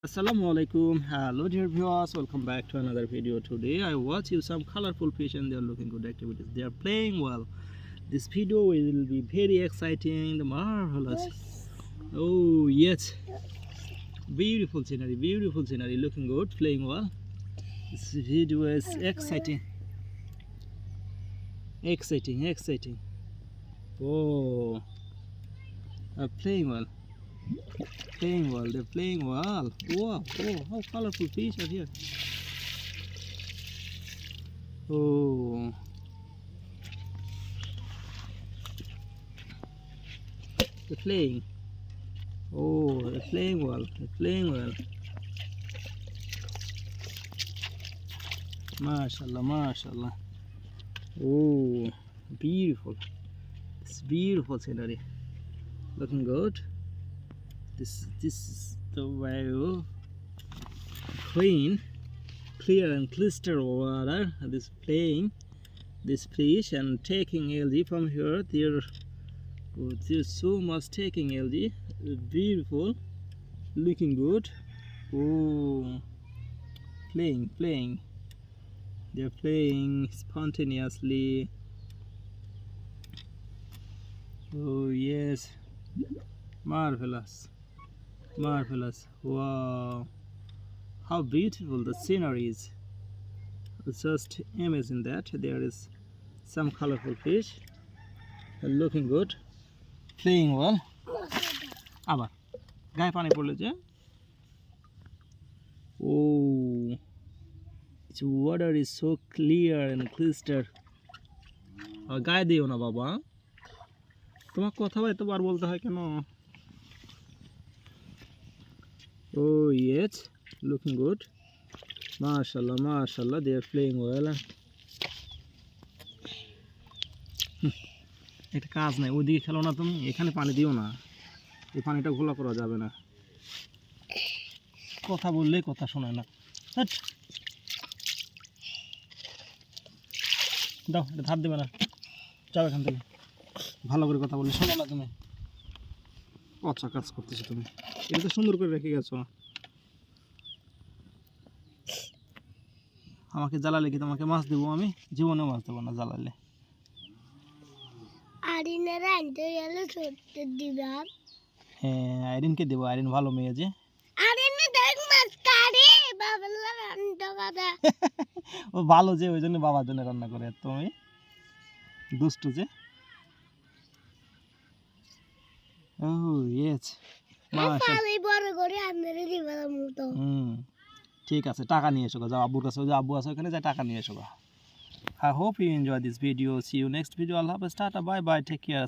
Assalamualaikum. Hello dear viewers, welcome back to another video. Today I watch you some colorful fish and they are looking good activities. They are playing well. This video will be very exciting, marvelous. Oh yes, beautiful scenery, looking good, playing well. This video is exciting. Oh, playing well. They're playing well. Wow, oh, how colorful fish are here. Oh, they're playing. Oh, they're playing well. Mashallah. Oh, beautiful. It's beautiful scenery. Looking good. This is the very clear and crystal water. This playing this fish and taking algae from here. There's so much taking algae. Beautiful, looking good. Oh, playing. They're playing spontaneously. Oh yes, marvelous. Wow, how beautiful the scenery is. It's just amazing that there is some colorful fish looking good, playing well. আবার গায়ে পানি পড়লে যে oh, its water is so clear and crystal. গায়ে দিও না বাবা, তোমার কথা এতবার বলতে হয় কেন? Oh yes, looking good. Mashallah, they are playing well. এটা কাজ নাই, ওইদিকে খেলো না তুমি, এখানে পানি দিও না, এই পানিটা ঘোলা করা যাবে না। কথা বললেই কথা শোনায় না। দাও, এটা ধার দেবে না, যাও এখান থেকে। ভালো করে কথা বললে শোনো না তুমি, পচা কাজ করতেছো তুমি। এটা তো সুন্দর করে রেখে গেছো। আমাকে জ্বালালে কি তোমাকে মাছ দেবো? আমি জীবনে মাছ দেবো না জ্বালালে। হ্যাঁ, আইরিনকে দেবো, আইরিন ভালো মেয়ে যে। ও ভালো যে, ওই জন্য বাবার জন্য রান্না করে। তুমি দুষ্টু যে। ও ইয়েস, ঠিক আছে, টাকা নিয়ে এসো, যাও আব্বুর কাছে, আব্বু আছে ওখানে, যা টাকা নিয়ে এসো। I hope you enjoy this video. See you next video. Allah Hafiz. Tata. Bye. Take care.